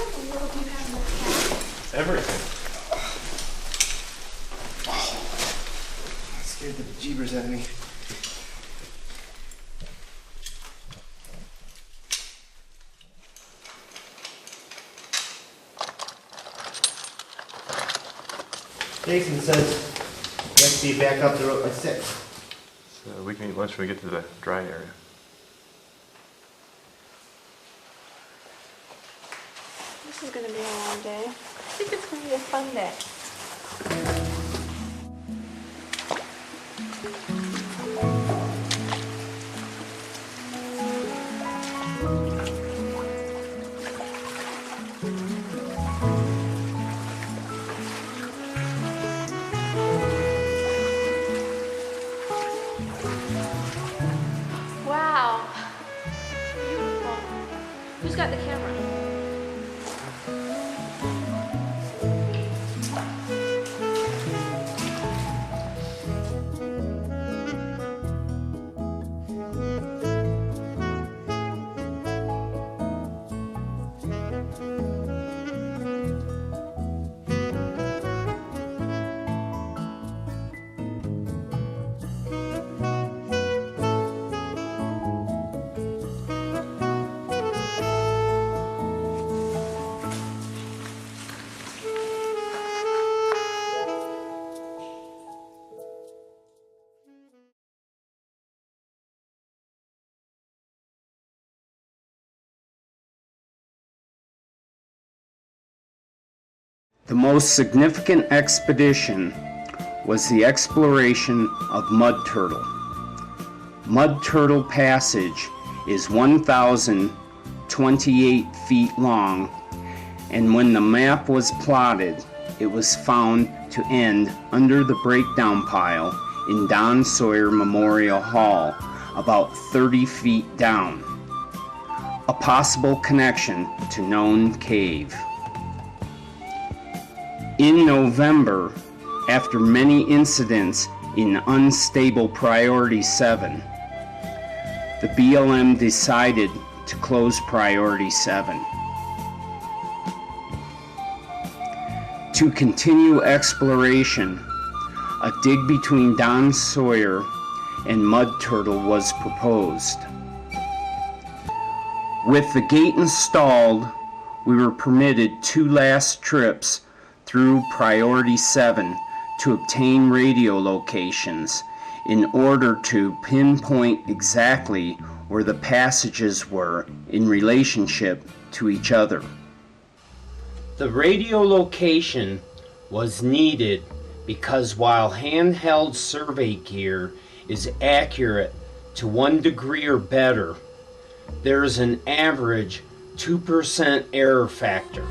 What do you have in the cat? Everything. That scared the bejeebers out of me. Jason says you have to be back up the road by 6. So we can eat lunch when we get to the dry area. This is going to be a long day. I think it's going to be a fun day. Wow. Beautiful. Who's got the camera? The most significant expedition was the exploration of Mud Turtle. Mud Turtle Passage is 1,028 feet long, and when the map was plotted, it was found to end under the breakdown pile in Don Sawyer Memorial Hall, about 30 feet down. A possible connection to known cave. In November, after many incidents in Unstable Priority 7, the BLM decided to close Priority 7. To continue exploration, a dig between Don Sawyer and Mud Turtle was proposed. With the gate installed, we were permitted 2 last trips through Priority 7 to obtain radio locations in order to pinpoint exactly where the passages were in relationship to each other. The radio location was needed because while handheld survey gear is accurate to 1 degree or better, there is an average 2% error factor.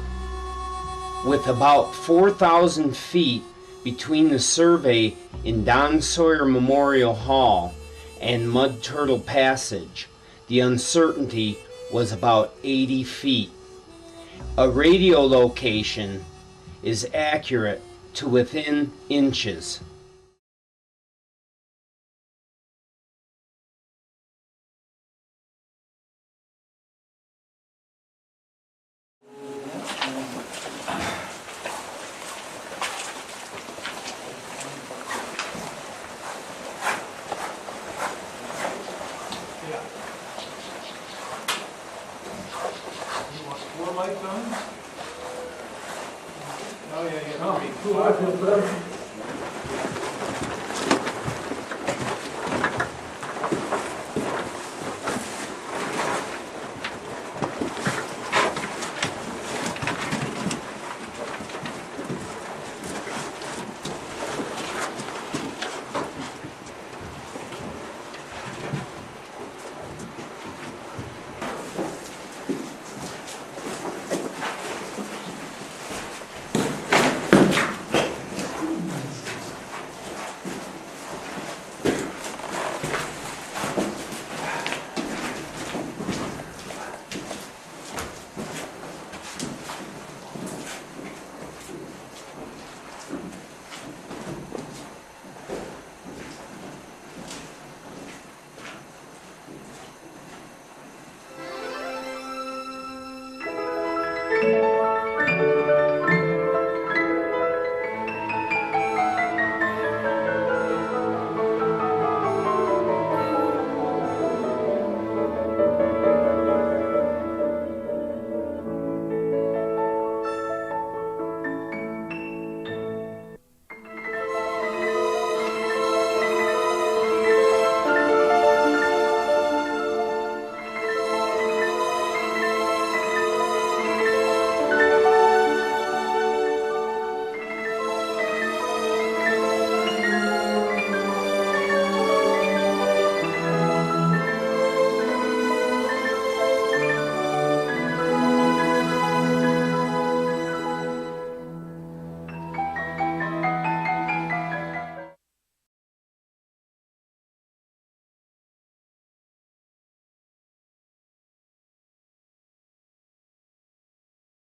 With about 4,000 feet between the survey in Don Sawyer Memorial Hall and Mud Turtle Passage, the uncertainty was about 80 feet. A radio location is accurate to within inches.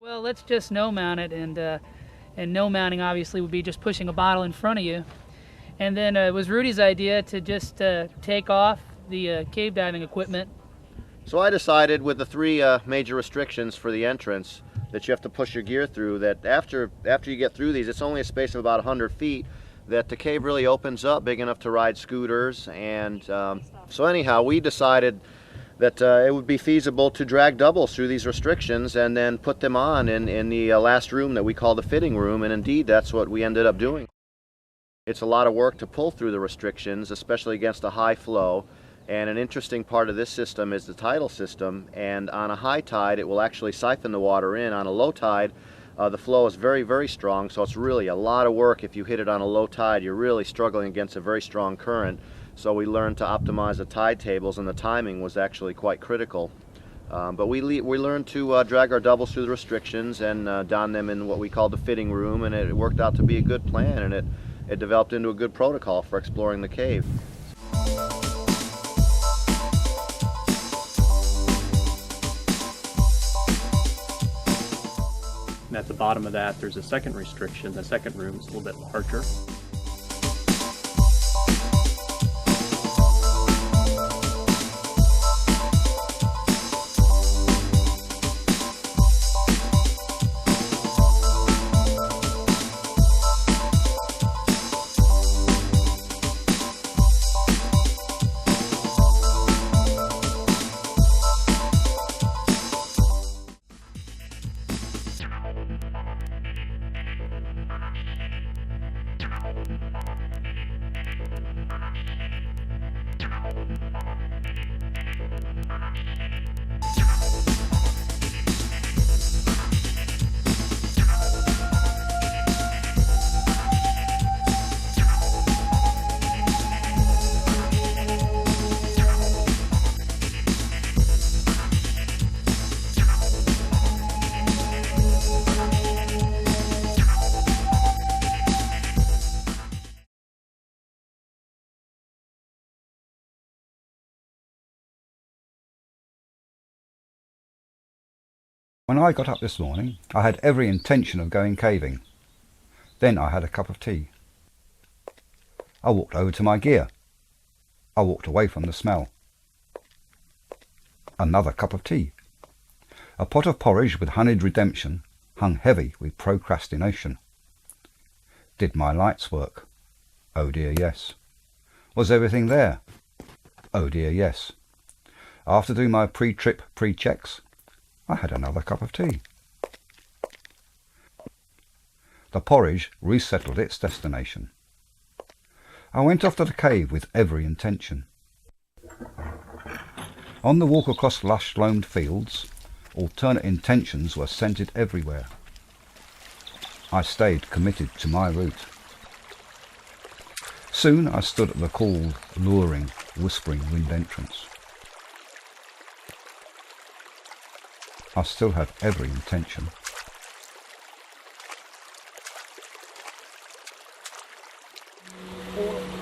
Well, let's just no mount it, and no mounting obviously would be just pushing a bottle in front of you. And then it was Rudy's idea to just take off the cave diving equipment. So I decided, with the three major restrictions for the entrance that you have to push your gear through, that after you get through these, it's only a space of about 100 feet, that the cave really opens up big enough to ride scooters. And so anyhow, we decided that it would be feasible to drag doubles through these restrictions and then put them on in the last room that we call the fitting room, and indeed that's what we ended up doing. It's a lot of work to pull through the restrictions, especially against a high flow. And an interesting part of this system is the tidal system, and on a high tide it will actually siphon the water in. On a low tide the flow is very, very strong, so it's really a lot of work. If you hit it on a low tide, you're really struggling against a very strong current. So we learned to optimize the tide tables, and the timing was actually quite critical. But we learned to drag our doubles through the restrictions and don them in what we call the fitting room, and it worked out to be a good plan, and it developed into a good protocol for exploring the cave. And at the bottom of that, there's a second restriction. The second room is a little bit larger. When I got up this morning, I had every intention of going caving. Then I had a cup of tea. I walked over to my gear. I walked away from the smell. Another cup of tea. A pot of porridge with honeyed redemption hung heavy with procrastination. Did my lights work? Oh dear, yes. Was everything there? Oh dear, yes. After doing my pre-trip pre-checks, I had another cup of tea. The porridge resettled its destination. I went off to the cave with every intention. On the walk across lush loamed fields, alternate intentions were scented everywhere. I stayed committed to my route. Soon I stood at the cool, luring, whispering wind entrance. I still had every intention.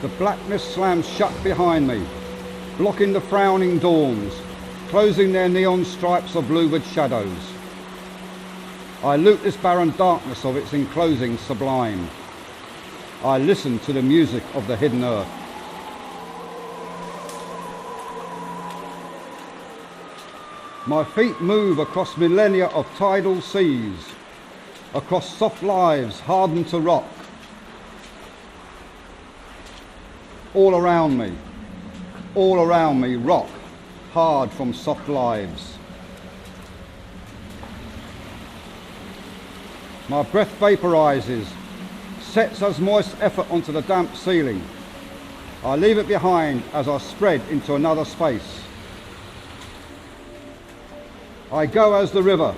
The blackness slams shut behind me, blocking the frowning dawns, closing their neon stripes of bluebird shadows. I loot this barren darkness of its enclosing sublime. I listen to the music of the hidden earth. My feet move across millennia of tidal seas, across soft lives hardened to rock. All around me, rock hard from soft lives. My breath vaporizes, sets as moist effort onto the damp ceiling. I leave it behind as I spread into another space. I go as the river,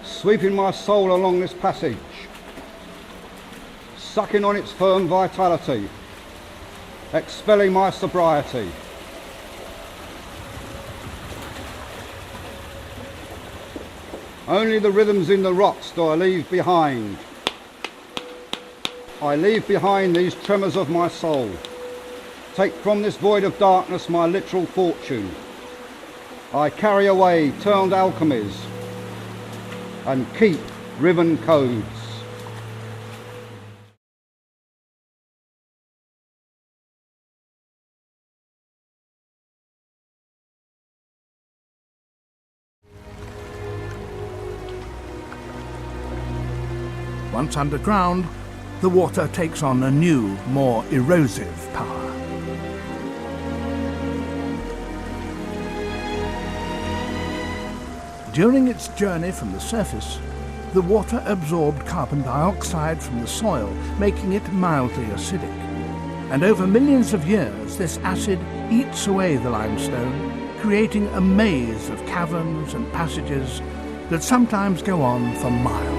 sweeping my soul along this passage, sucking on its firm vitality, expelling my sobriety. Only the rhythms in the rocks do I leave behind. I leave behind these tremors of my soul, take from this void of darkness my literal fortune. I carry away turned alchemies and keep ribbon codes. Once underground, the water takes on a new, more erosive power. During its journey from the surface, the water absorbed carbon dioxide from the soil, making it mildly acidic. And over millions of years, this acid eats away the limestone, creating a maze of caverns and passages that sometimes go on for miles.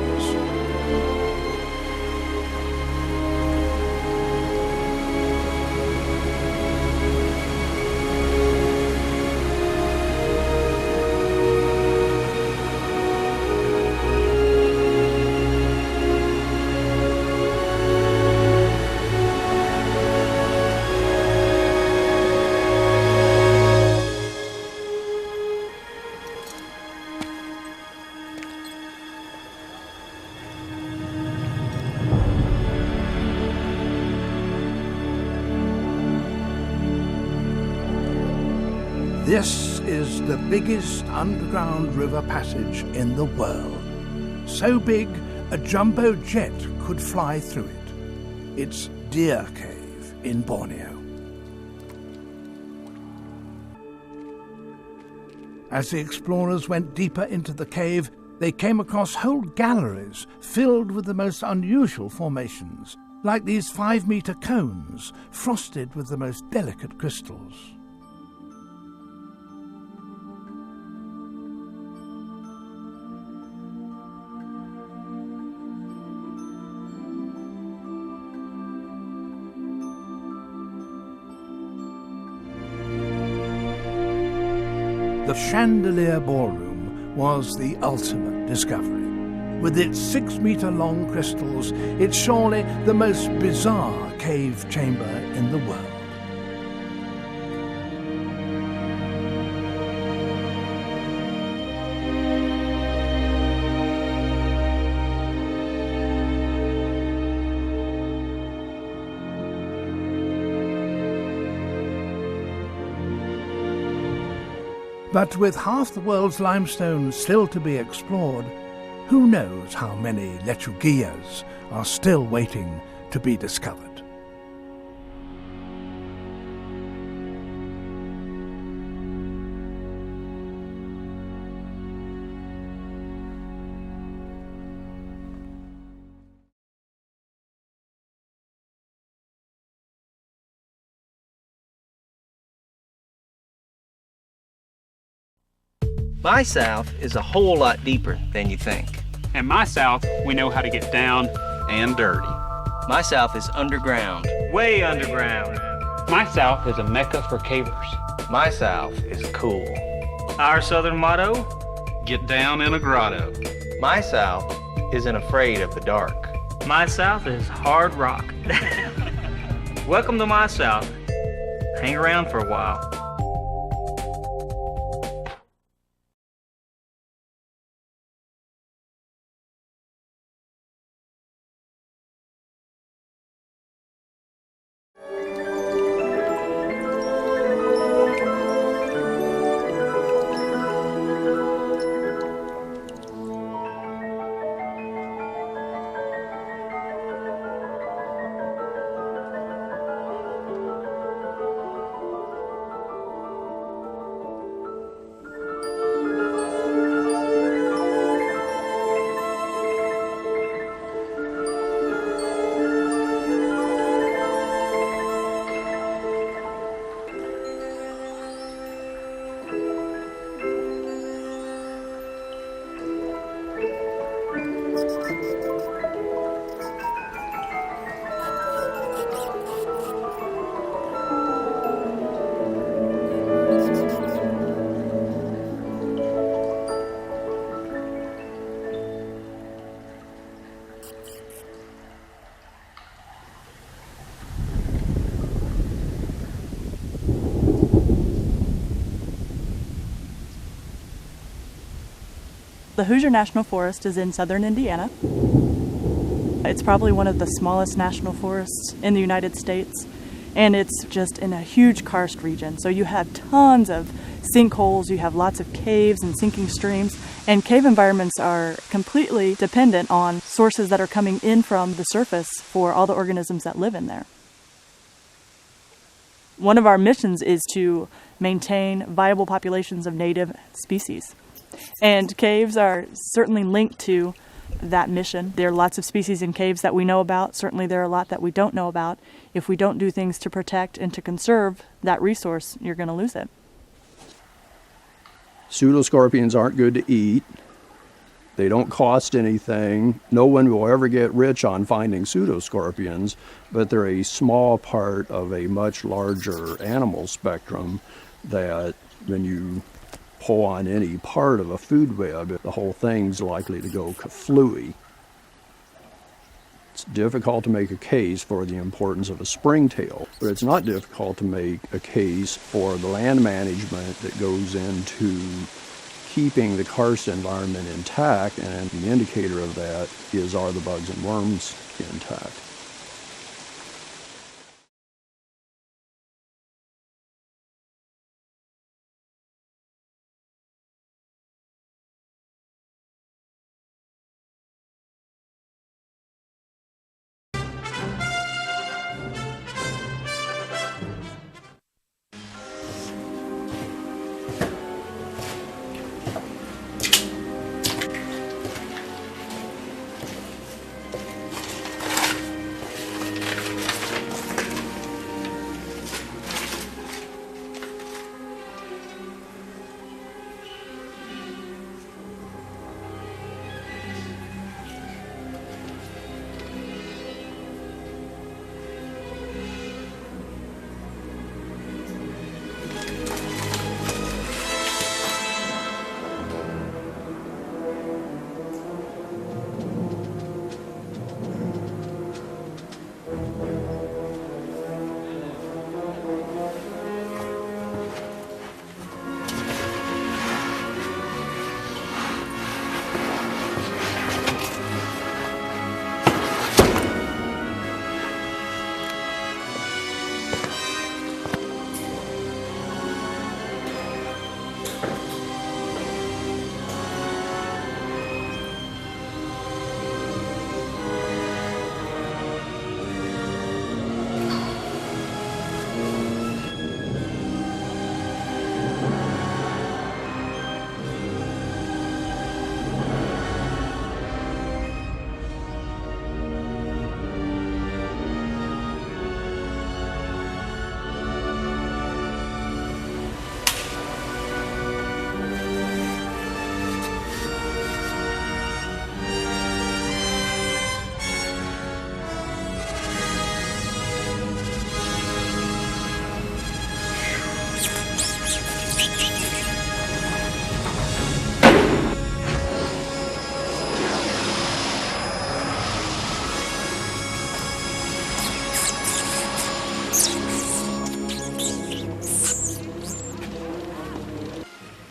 This is the biggest underground river passage in the world. So big, a jumbo jet could fly through it. It's Deer Cave in Borneo. As the explorers went deeper into the cave, they came across whole galleries filled with the most unusual formations, like these 5-meter cones frosted with the most delicate crystals. The Chandelier Ballroom was the ultimate discovery. With its 6-meter-long crystals, it's surely the most bizarre cave chamber in the world. But with half the world's limestone still to be explored, who knows how many lechuguillas are still waiting to be discovered. My South is a whole lot deeper than you think. In my South, we know how to get down and dirty. My South is underground. Way underground. My South is a mecca for cavers. My South is cool. Our Southern motto? Get down in a grotto. My South isn't afraid of the dark. My South is hard rock. Welcome to my South. Hang around for a while. The Hoosier National Forest is in southern Indiana. It's probably one of the smallest national forests in the United States, and it's just in a huge karst region. So you have tons of sinkholes, you have lots of caves and sinking streams, and cave environments are completely dependent on sources that are coming in from the surface for all the organisms that live in there. One of our missions is to maintain viable populations of native species, and caves are certainly linked to that mission. There are lots of species in caves that we know about. Certainly there are a lot that we don't know about. If we don't do things to protect and to conserve that resource, you're going to lose it. Pseudoscorpions aren't good to eat. They don't cost anything. No one will ever get rich on finding pseudoscorpions, but they're a small part of a much larger animal spectrum that when you pull on any part of a food web, the whole thing's likely to go kaflooey. It's difficult to make a case for the importance of a springtail, but it's not difficult to make a case for the land management that goes into keeping the karst environment intact, and the indicator of that is, are the bugs and worms intact?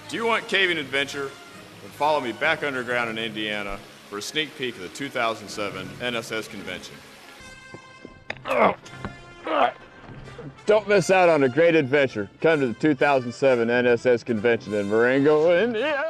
Do you want caving adventure? Then follow me back underground in Indiana for a sneak peek of the 2007 NSS convention. Don't miss out on a great adventure. Come to the 2007 NSS convention in Marengo, Indiana.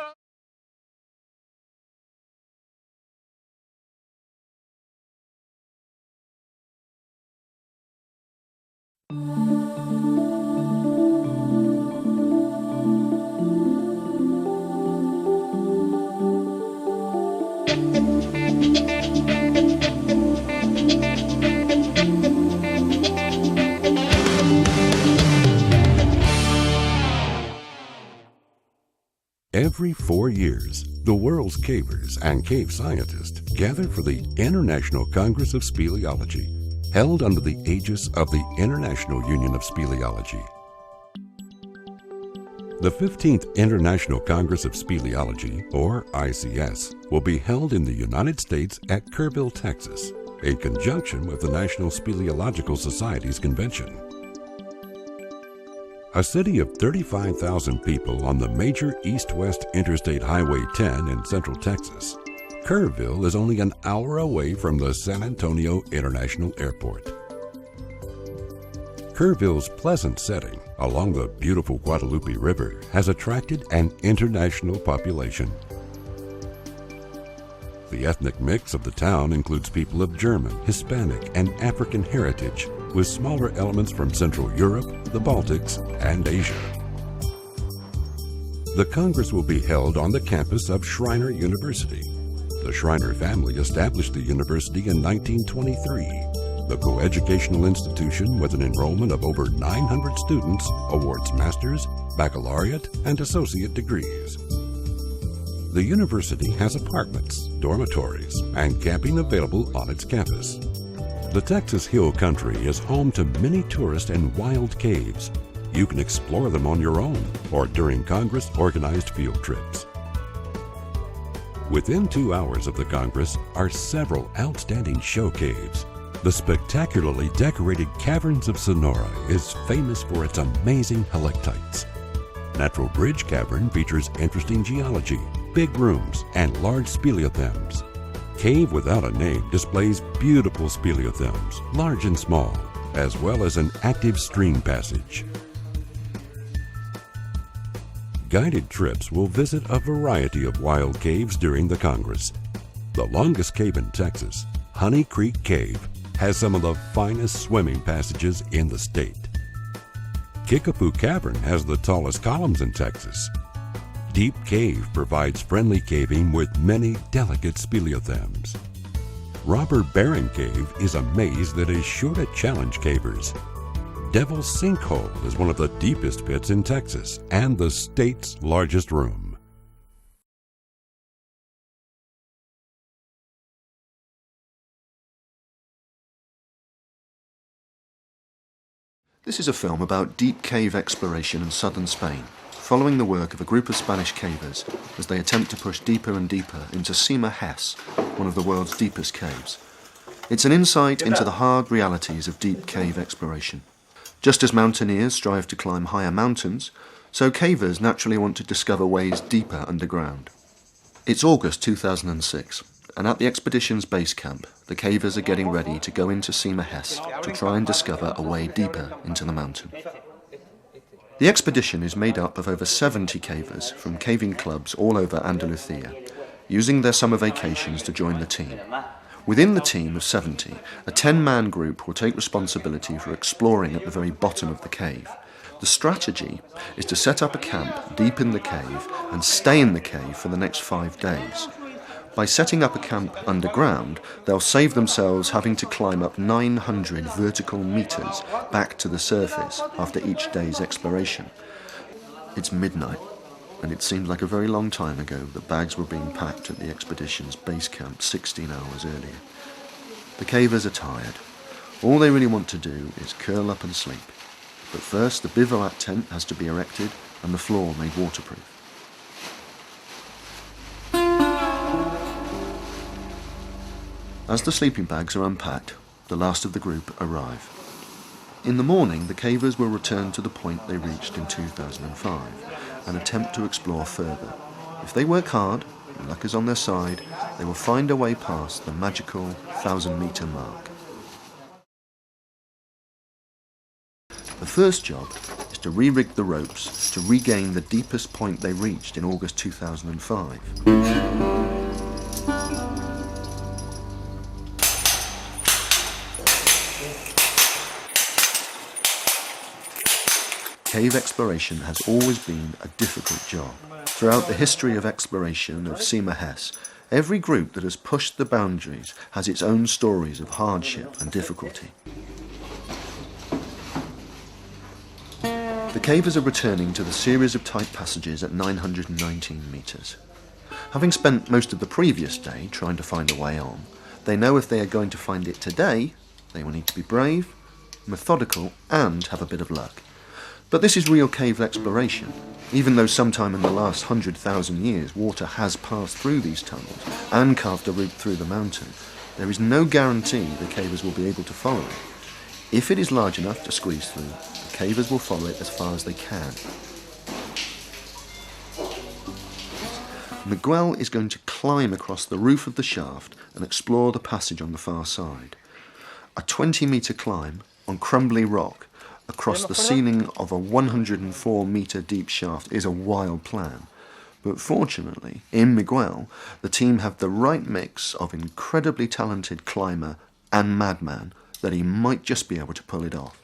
Every 4 years, the world's cavers and cave scientists gather for the International Congress of Speleology, held under the aegis of the International Union of Speleology. The 15th International Congress of Speleology, or ICS, will be held in the United States at Kerrville, Texas, in conjunction with the National Speleological Society's convention. A city of 35,000 people on the major east-west Interstate Highway 10 in central Texas, Kerrville is only an hour away from the San Antonio International Airport. Kerrville's pleasant setting along the beautiful Guadalupe River has attracted an international population. The ethnic mix of the town includes people of German, Hispanic, and African heritage, with smaller elements from Central Europe, the Baltics, and Asia. The Congress will be held on the campus of Schreiner University. The Schreiner family established the university in 1923. The coeducational institution, with an enrollment of over 900 students, awards master's, baccalaureate, and associate degrees. The university has apartments, dormitories, and camping available on its campus. The Texas Hill Country is home to many tourist and wild caves. You can explore them on your own or during Congress-organized field trips. Within 2 hours of the Congress are several outstanding show caves. The spectacularly decorated Caverns of Sonora is famous for its amazing helictites. Natural Bridge Cavern features interesting geology, big rooms, and large speleothems. Cave Without a Name displays beautiful speleothems, large and small, as well as an active stream passage. Guided trips will visit a variety of wild caves during the Congress. The longest cave in Texas, Honey Creek Cave, has some of the finest swimming passages in the state. Kickapoo Cavern has the tallest columns in Texas. Deep Cave provides friendly caving with many delicate speleothems. Robber Baron Cave is a maze that is sure to challenge cavers. Devil's Sinkhole is one of the deepest pits in Texas and the state's largest room. This is a film about deep cave exploration in southern Spain, following the work of a group of Spanish cavers as they attempt to push deeper and deeper into Sima Hess, one of the world's deepest caves. It's an insight into the hard realities of deep cave exploration. Just as mountaineers strive to climb higher mountains, so cavers naturally want to discover ways deeper underground. It's August 2006, and at the expedition's base camp, the cavers are getting ready to go into Sima Hess to try and discover a way deeper into the mountain. The expedition is made up of over 70 cavers from caving clubs all over Andalusia, using their summer vacations to join the team. Within the team of 70, a 10-man group will take responsibility for exploring at the very bottom of the cave. The strategy is to set up a camp deep in the cave and stay in the cave for the next 5 days. By setting up a camp underground, they'll save themselves having to climb up 900 vertical meters back to the surface after each day's exploration. It's midnight, and it seems like a very long time ago that bags were being packed at the expedition's base camp 16 hours earlier. The cavers are tired. All they really want to do is curl up and sleep. But first, the bivouac tent has to be erected and the floor made waterproof. As the sleeping bags are unpacked, the last of the group arrive. In the morning, the cavers will return to the point they reached in 2005 and attempt to explore further. If they work hard, and luck is on their side, they will find a way past the magical 1,000-meter mark. The first job is to re-rig the ropes to regain the deepest point they reached in August 2005. Cave exploration has always been a difficult job. Throughout the history of exploration of Sima Hess, every group that has pushed the boundaries has its own stories of hardship and difficulty. The cavers are returning to the series of tight passages at 919 metres. Having spent most of the previous day trying to find a way on, they know if they are going to find it today, they will need to be brave, methodical, and have a bit of luck. But this is real cave exploration. Even though sometime in the last 100,000 years water has passed through these tunnels and carved a route through the mountain, there is no guarantee the cavers will be able to follow it. If it is large enough to squeeze through, cavers will follow it as far as they can. Miguel is going to climb across the roof of the shaft and explore the passage on the far side. A 20-metre climb on crumbly rock across the ceiling of a 104-metre deep shaft is a wild plan. But fortunately, in Miguel, the team have the right mix of incredibly talented climber and madman that he might just be able to pull it off.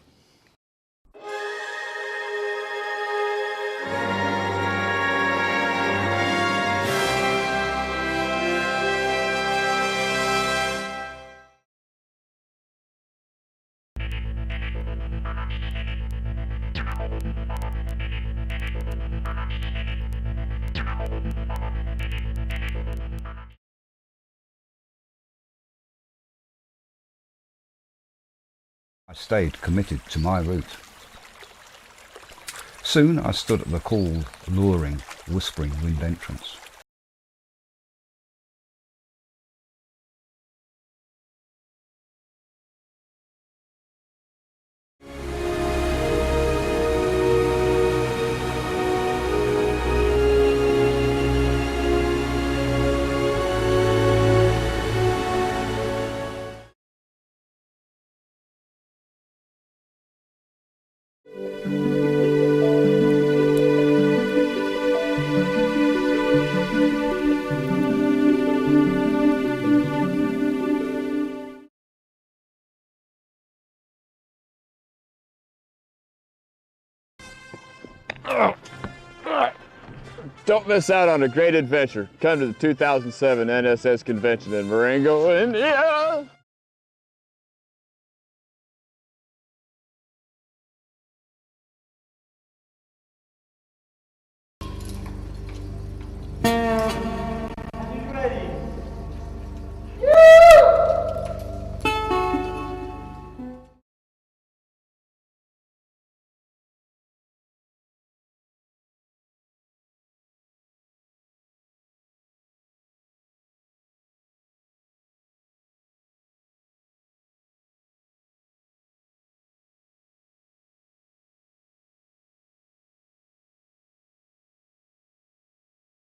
I stayed committed to my route. Soon I stood at the cool, luring, whispering wind entrance. Don't miss out on a great adventure. Come to the 2007 NSS convention in Marengo, India.